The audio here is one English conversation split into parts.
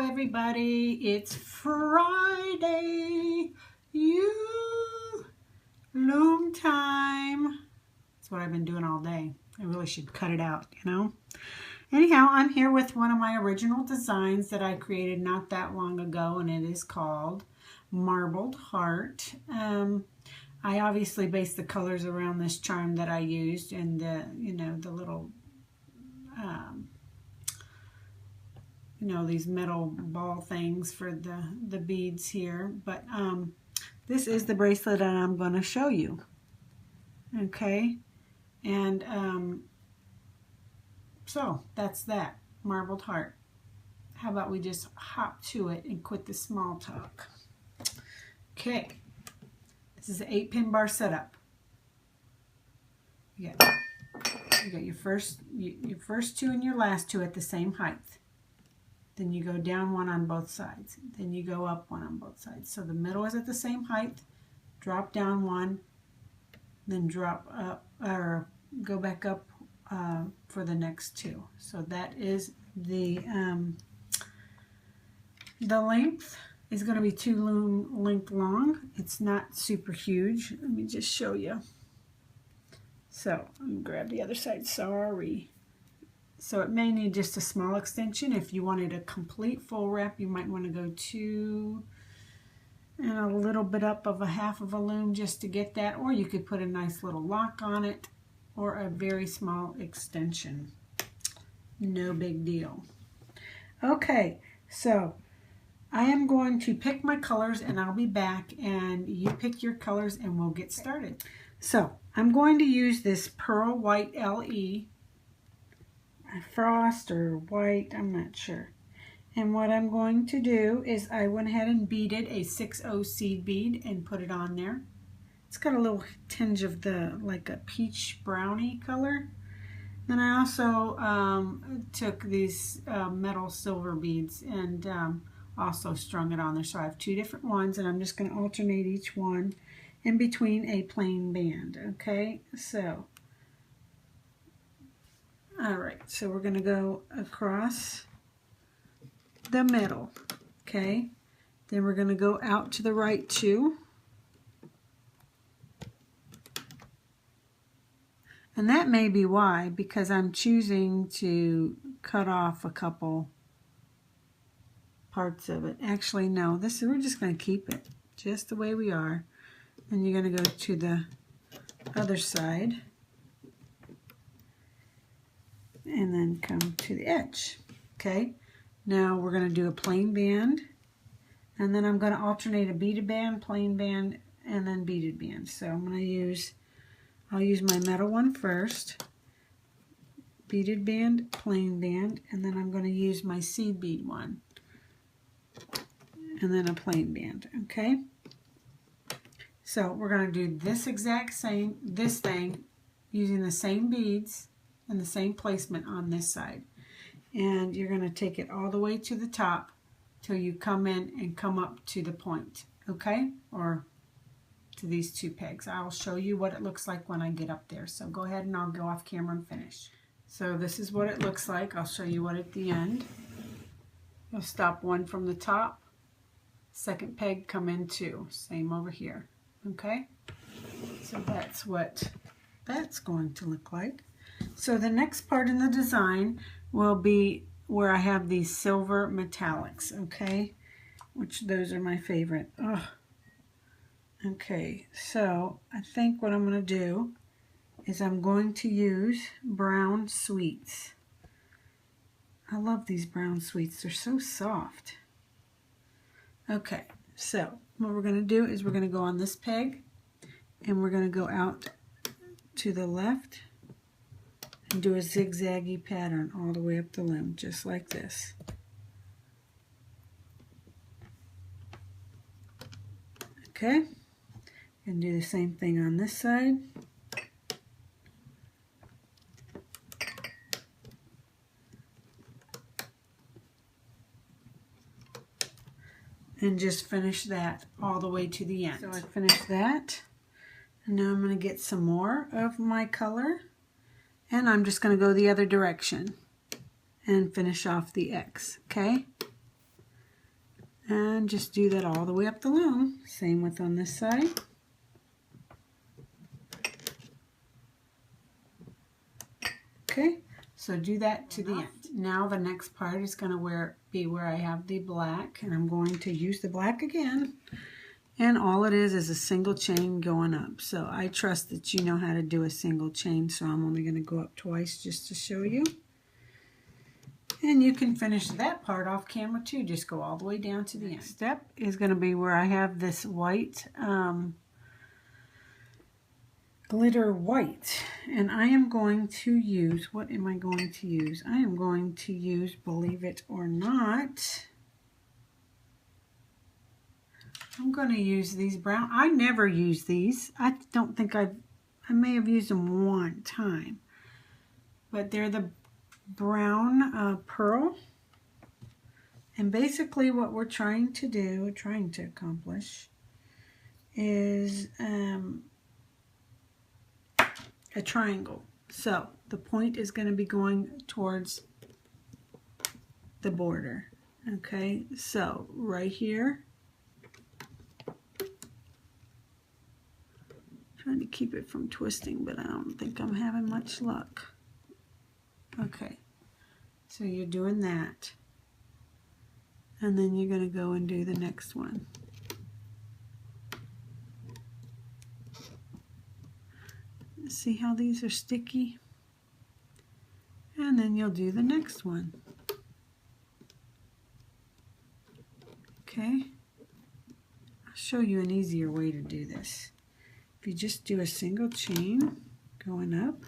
everybody, it's Friday, Loom time. That's what I've been doing all day. I really should cut it out, you know. Anyhow, I'm here with one of my original designs that I created not that long ago, and it is called Marbled Heart. I obviously based the colors around this charm that I used, and the little these metal ball things for the beads here. But this is the bracelet that I'm going to show you. Okay, and so that's that, Marbled Heart. How about we just hop to it and quit the small talk. Okay, this is an 8-pin bar setup. You got your first two and your last two at the same height. Then you go down one on both sides. Then you go up one on both sides. So the middle is at the same height. Drop down one, then drop up or go back up for the next two. So that is the length is going to be 2 loom length long. It's not super huge. Let me just show you. So I'm going to grab the other side. Sorry. So it may need just a small extension. If you wanted a complete full wrap, you might want to go 2 and a little bit up of a half of a loom just to get that, or you could put a nice little lock on it or a very small extension. No big deal. Okay, so I am going to pick my colors and I'll be back and you pick your colors and we'll get started. So I'm going to use this Pearl White LE. Frost or white, I'm not sure. And what I'm going to do is I went ahead and beaded a 6/0 seed bead and put it on there. It's got a little tinge of like a peach brownie color. Then I also took these metal silver beads and also strung it on there. So I have 2 different ones, and I'm just going to alternate each one in between a plain band. Okay, so alright, so we're going to go across the middle, okay? Then we're going to go out to the right 2. And that may be why, because I'm choosing to cut off a couple parts of it. Actually, no, we're just going to keep it just the way we are. And you're going to go to the other side. And then come to the edge. Okay, now we're going to do a plain band, and then I'm going to alternate a beaded band, plain band, and then beaded band. So I'm going to I'll use my metal one first, beaded band, plain band, and then I'm going to use my seed bead one, and then a plain band. Okay, so we're going to do this thing using the same beads and the same placement on this side, and you're going to take it all the way to the top till you come in and come up to the point, okay, or to these 2 pegs. I'll show you what it looks like when I get up there, so go ahead and I'll go off camera and finish. So this is what it looks like. I'll show you what at the end. You'll stop 1 from the top, second peg, come in 2, same over here. Okay, so that's what that's going to look like. So the next part in the design will be where I have these silver metallics, okay, which those are my favorite. Ugh. Okay, so I think what I'm going to do is I'm going to use brown sweets. I love these brown sweets. They're so soft. Okay, so what we're going to do is we're going to go on this peg and we're going to go out to the left and do a zigzaggy pattern all the way up the loom, just like this. Okay, and do the same thing on this side. And just finish that all the way to the end. So I finished that, and now I'm going to get some more of my color. And I'm just going to go the other direction and finish off the X, okay? And just do that all the way up the loom. Same with on this side. Okay, so do that to the end. Now the next part is going to be where I have the black, and I'm going to use the black again. And all it is a single chain going up. So I trust that you know how to do a single chain, so I'm only going to go up twice just to show you. And you can finish that part off camera too. Just go all the way down to the end. Next step is going to be where I have this white, glitter white. And I am going to use, what am I going to use? I am going to use, believe it or not, I'm going to use these brown. I never use these. I don't think I may have used them one time. But they're the brown pearl. And basically what we're trying to accomplish is a triangle. So the point is going to be going towards the border. Okay, so right here, trying to keep it from twisting, but I don't think I'm having much luck. Okay, so you're doing that, and then you're going to go and do the next one. See how these are sticky? And then you'll do the next one. Okay, I'll show you an easier way to do this. If you just do a single chain going up,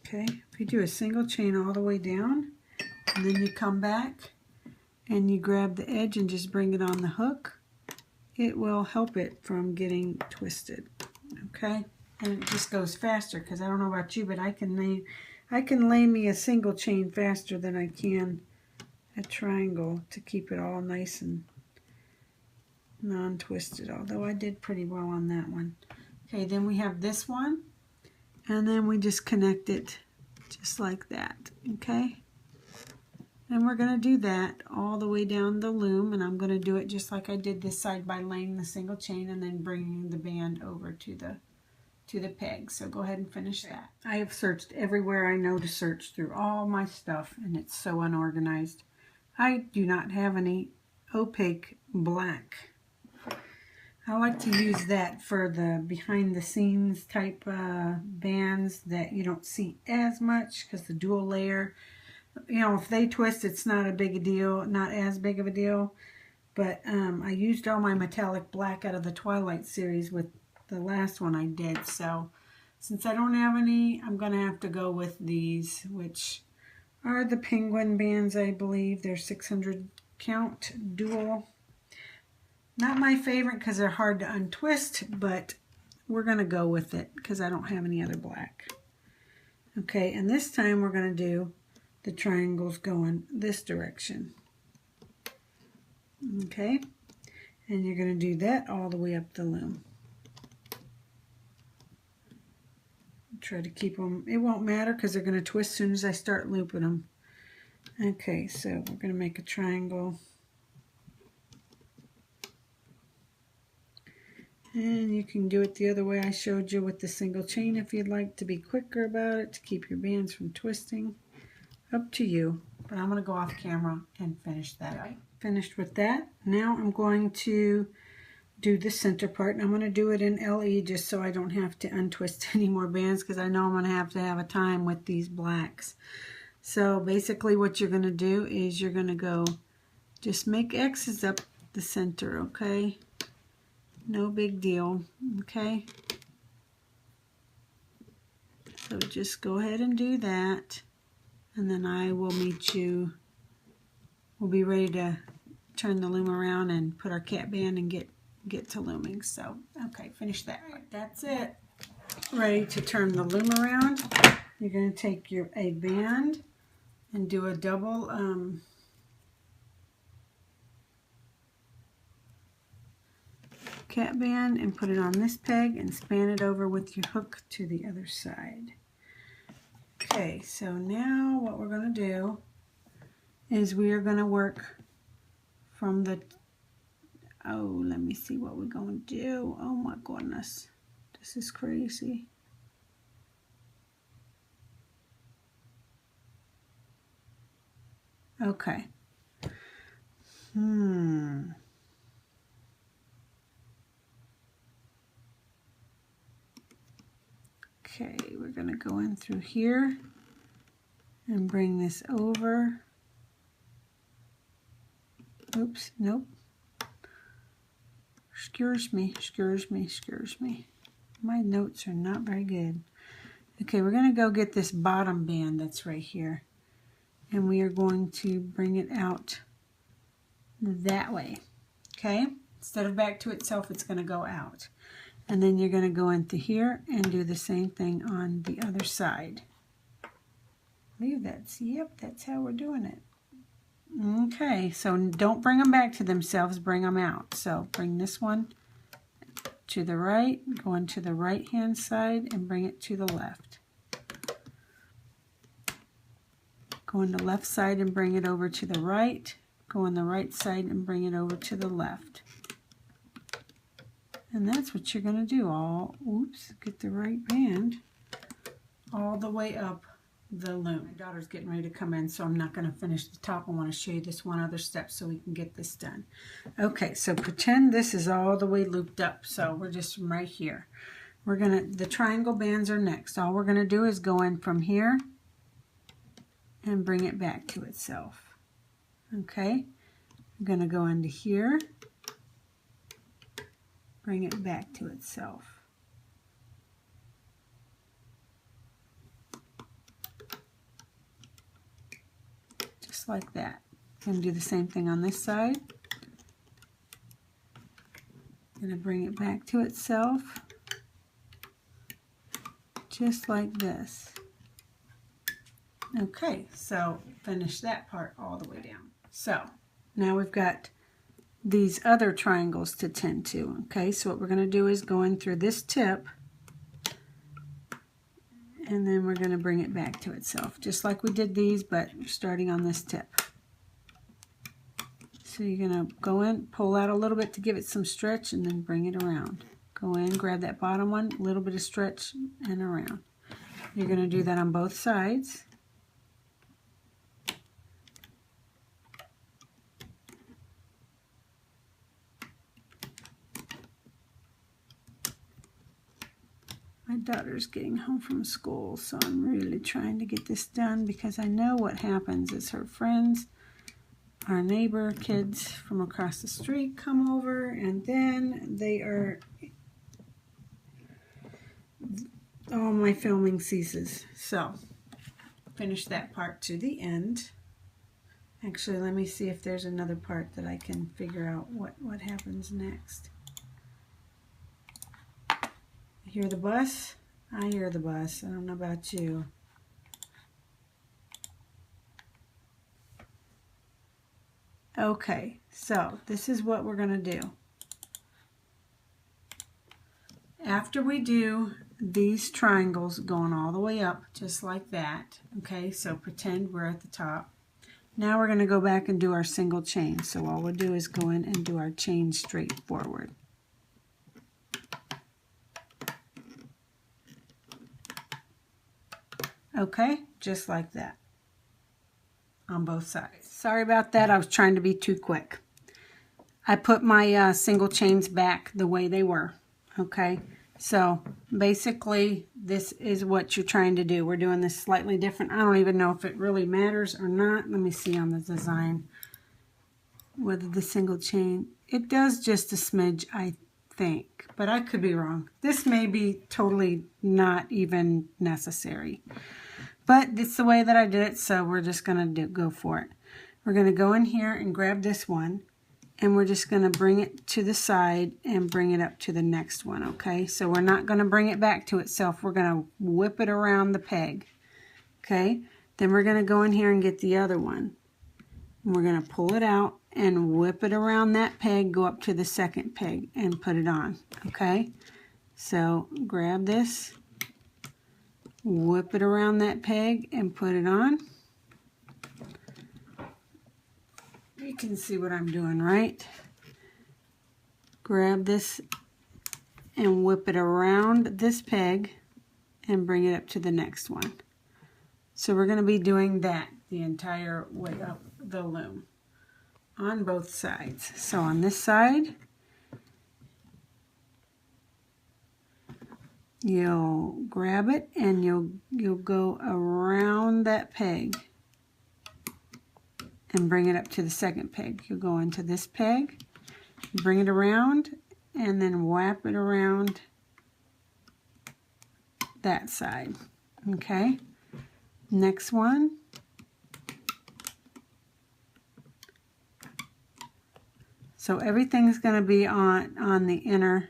okay, if you do a single chain all the way down, and then you come back and you grab the edge and just bring it on the hook, it will help it from getting twisted. Okay, and it just goes faster, because I don't know about you, but I can lay me a single chain faster than I can a triangle to keep it all nice and non-twisted, although I did pretty well on that one. Okay, then we have this one, and then we just connect it just like that. Okay, and we're going to do that all the way down the loom, and I'm going to do it just like I did this side by laying the single chain and then bringing the band over to the peg. So go ahead and finish that. I have searched everywhere I know to search through all my stuff, and it's so unorganized. I do not have any opaque black. I like to use that for the behind the scenes type bands that you don't see as much, because the dual layer, you know, if they twist, it's not a big a deal, not as big of a deal. But I used all my metallic black out of the Twilight series with the last one I did. So since I don't have any, I'm going to have to go with these, which are the penguin bands, I believe. They're 600 count dual. Not my favorite because they're hard to untwist, but we're going to go with it because I don't have any other black. Okay, and this time we're going to do the triangles going this direction. Okay, and you're going to do that all the way up the loom. Try to keep them, it won't matter because they're going to twist as soon as I start looping them. Okay, so we're going to make a triangle. And you can do it the other way I showed you with the single chain if you'd like to be quicker about it, to keep your bands from twisting. Up to you, but I'm going to go off camera and finish that up. Finished with that. Now I'm going to do the center part, and I'm going to do it in LE just so I don't have to untwist any more bands, because I know I'm going to have a time with these blacks. So basically what you're going to do is you're going to go, just make X's up the center, okay? No big deal, okay? So just go ahead and do that, and then I will meet you. We'll be ready to turn the loom around and put our cat band and get to looming. So, okay, finish that. That's it. Ready to turn the loom around. You're going to take your A band and do a double cat band and put it on this peg and span it over with your hook to the other side. Okay, so now what we're going to do is we are going to work from the, oh, let me see what we're going to do. Oh my goodness, this is crazy. Okay. Okay, we're going to go in through here and bring this over. Oops, nope. Excuse me, excuse me, excuse me. My notes are not very good. Okay, we're going to go get this bottom band that's right here. And we are going to bring it out that way. Okay? Instead of back to itself, it's going to go out. And then you're going to go into here and do the same thing on the other side. I believe that's, yep, that's how we're doing it. Okay, so don't bring them back to themselves, bring them out. So bring this one to the right, go into the right hand side and bring it to the left. Go on the left side and bring it over to the right. Go on the right side and bring it over to the left. And that's what you're going to do. All, oops, get the right band all the way up the loom. My daughter's getting ready to come in, so I'm not going to finish the top. I want to show you this one other step so we can get this done. Okay, so pretend this is all the way looped up. So we're just right here. We're going to, the triangle bands are next. All we're going to do is go in from here and bring it back to itself. Okay, I'm going to go into here, bring it back to itself. Just like that. I'm going to do the same thing on this side. I'm going to bring it back to itself, just like this. Okay, so finish that part all the way down. So now we've got these other triangles to tend to. Okay, so what we're going to do is go in through this tip, and then we're going to bring it back to itself, just like we did these, but starting on this tip. So you're going to go in, pull out a little bit to give it some stretch, and then bring it around. Go in, grab that bottom one, a little bit of stretch, and around. You're going to do that on both sides. My daughter's getting home from school, so I'm really trying to get this done because I know what happens is her friends, our neighbor kids from across the street come over, and then they are, all my filming ceases. So finish that part to the end. Actually, let me see if there's another part that I can figure out what happens next. Hear the bus? I hear the bus. I don't know about you. Okay, so this is what we're going to do. After we do these triangles going all the way up, just like that, okay, so pretend we're at the top. Now we're going to go back and do our single chain. So all we'll do is go in and do our chain straight forward. Okay, just like that on both sides. Sorry about that, I was trying to be too quick. I put my single chains back the way they were. Okay, so basically this is what you're trying to do. We're doing this slightly different. I don't even know if it really matters or not. Let me see on the design whether the single chain, it does just a smidge, I think, but I could be wrong. This may be totally not even necessary. But it's the way that I did it, so we're just going to go for it. We're going to go in here and grab this one, and we're just going to bring it to the side and bring it up to the next one, okay? So we're not going to bring it back to itself. We're going to whip it around the peg, okay? Then we're going to go in here and get the other one. And we're going to pull it out and whip it around that peg, go up to the second peg, and put it on, okay? So grab this, whip it around that peg and put it on. You can see what I'm doing, right? Grab this and whip it around this peg and bring it up to the next one. So we're going to be doing that the entire way up the loom on both sides. So on this side, you'll grab it and you'll go around that peg and bring it up to the second peg. You'll go into this peg, bring it around, and then wrap it around that side. Okay, next one. So everything's going to be on the inner,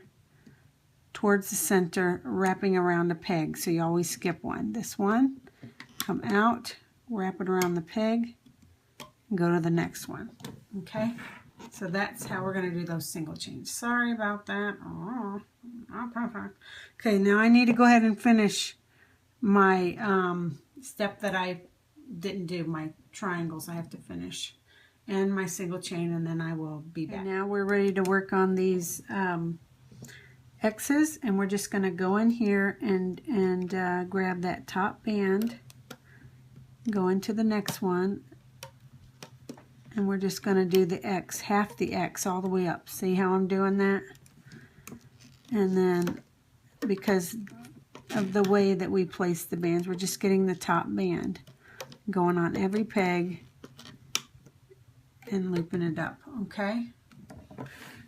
towards the center, wrapping around the peg. So you always skip one. This one, come out, wrap it around the peg, and go to the next one. Okay, so that's how we're going to do those single chains. Sorry about that. Oh, not perfect. Okay, now I need to go ahead and finish my step that I didn't do, my triangles I have to finish, and my single chain, and then I will be back. And now we're ready to work on these X's, and we're just going to go in here and grab that top band, go into the next one, and we're just going to do the X, half the X all the way up. See how I'm doing that? And then, because of the way that we place the bands, we're just getting the top band, going on every peg and looping it up. Okay,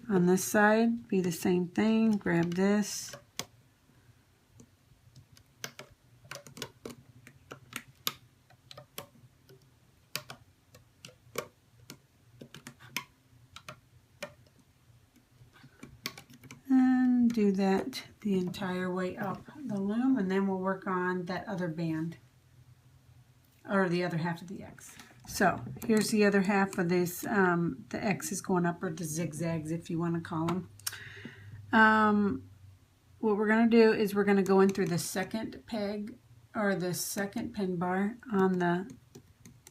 on this side, be the same thing. Grab this, and do that the entire way up the loom, and then we'll work on that other band, or the other half of the X. So here's the other half of this, the X is going up, or the zigzags if you want to call them. What we're going to do is we're going to go in through the second peg, or the second pin bar on the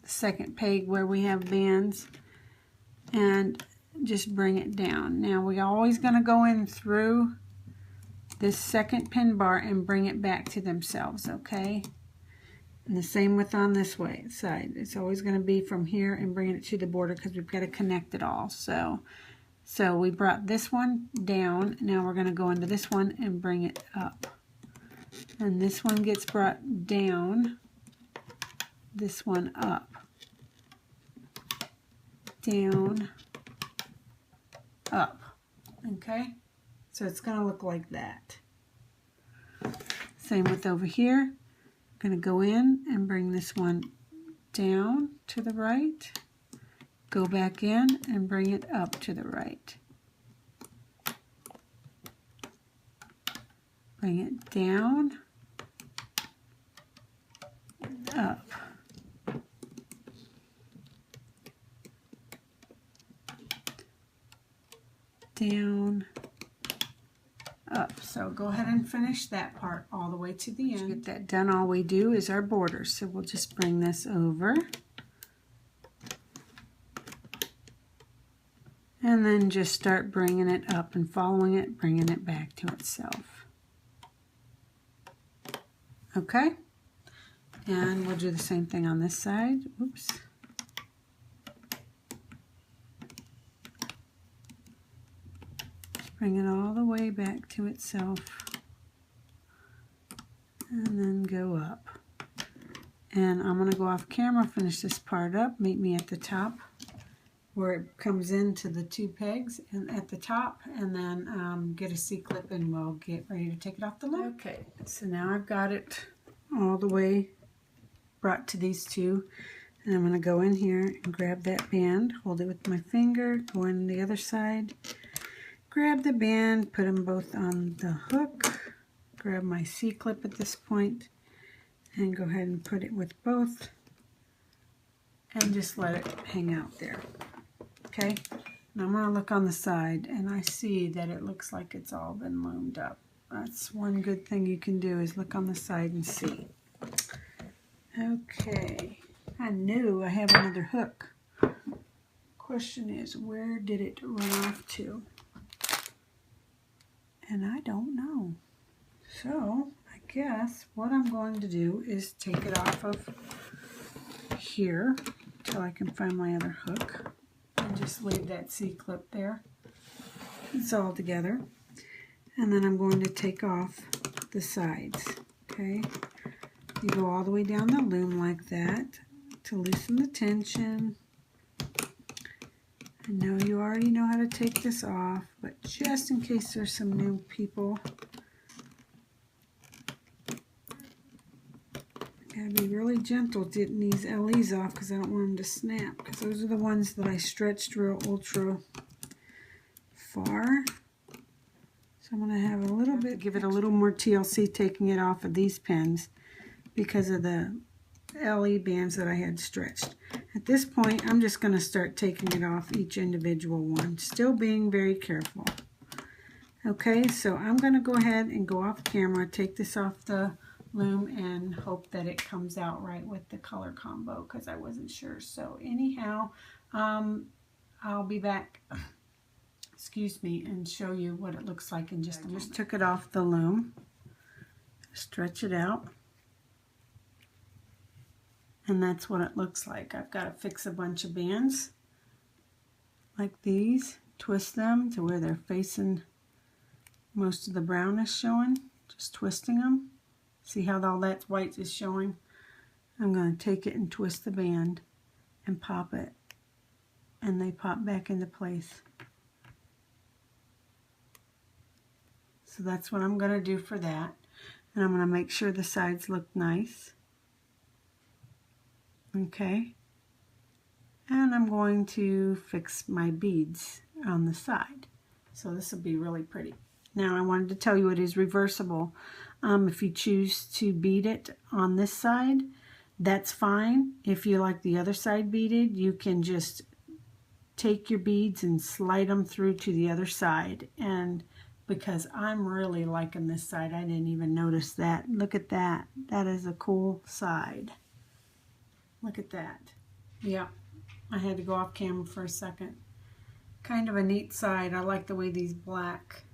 second peg where we have bands, and just bring it down. Now we're always going to go in through this second pin bar and bring it back to themselves, okay? And the same with on this way side. It's always going to be from here and bringing it to the border, because we've got to connect it all. So we brought this one down. Now we're going to go into this one and bring it up. And this one gets brought down. This one up. Down. Up. Okay? So it's going to look like that. Same with over here. Going to go in and bring this one down to the right, go back in and bring it up to the right, bring it down, up, down, up. So go ahead and finish that part all the way to the end. To get that done, all we do is our border. So we'll just bring this over and then just start bringing it up and following it, bringing it back to itself. Okay, and we'll do the same thing on this side. Oops. Bring it all the way back to itself, and then go up. And I'm going to go off camera, finish this part up, meet me at the top where it comes into the two pegs and at the top, and then get a C-clip and we'll get ready to take it off the loom. Okay, so now I've got it all the way brought to these two, and I'm going to go in here and grab that band, hold it with my finger, go in the other side, grab the band, put them both on the hook, grab my C-clip at this point, and go ahead and put it with both, and just let it hang out there. Okay, now I'm going to look on the side, and I see that it looks like it's all been loomed up. That's one good thing you can do, is look on the side and see. Okay, I knew I have another hook. Question is, where did it run off to? And I don't know. So I guess what I'm going to do is take it off of here until I can find my other hook and just leave that C-clip there. It's all together. And then I'm going to take off the sides, okay? You go all the way down the loom like that to loosen the tension. I know you already know how to take this off, but just in case there's some new people, gotta be really gentle getting these LEs off because I don't want them to snap, because those are the ones that I stretched real ultra far. So I'm going to have a little bit, give it a little more TLC taking it off of these pins because of the LE bands that I had stretched. At this point, I'm just going to start taking it off each individual one, still being very careful. Okay, so I'm going to go ahead and go off camera, take this off the loom, and hope that it comes out right with the color combo because I wasn't sure. So anyhow, I'll be back, excuse me, and show you what it looks like in just a moment. I just took it off the loom, stretch it out. And that's what it looks like. I've got to fix a bunch of bands like these, twist them to where they're facing most of the brown is showing, just twisting them. See how all that white is showing? I'm going to take it and twist the band and pop it, and they pop back into place. So that's what I'm going to do for that. And I'm going to make sure the sides look nice. Okay, and I'm going to fix my beads on the side. So this will be really pretty. Now I wanted to tell you it is reversible. If you choose to bead it on this side, that's fine. If you like the other side beaded, you can just take your beads and slide them through to the other side. And because I'm really liking this side, I didn't even notice that. Look at that. That is a cool side. Look at that. Yeah, I had to go off camera for a second. Kind of a neat side. I like the way these black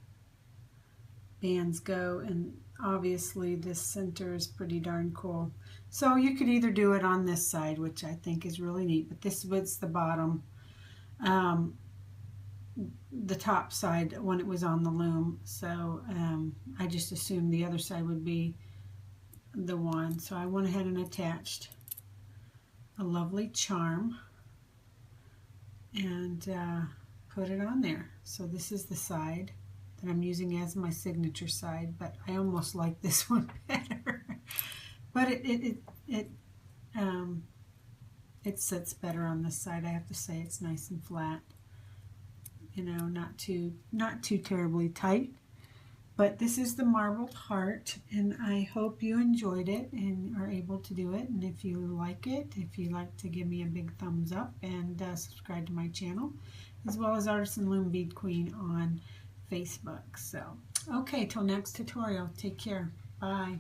bands go, and obviously this center is pretty darn cool. So you could either do it on this side, which I think is really neat, but this was the bottom, the top side when it was on the loom. So I just assumed the other side would be the one. So I went ahead and attached a lovely charm and put it on there. So this is the side that I'm using as my signature side, but I almost like this one better. But it sits better on this side. I have to say, it's nice and flat. You know, not too terribly tight. But this is the marbled heart, and I hope you enjoyed it and are able to do it. And if you like it, if you'd like to give me a big thumbs up and subscribe to my channel, as well as Artisan Loom Bead Queen on Facebook. So, okay, till next tutorial. Take care. Bye.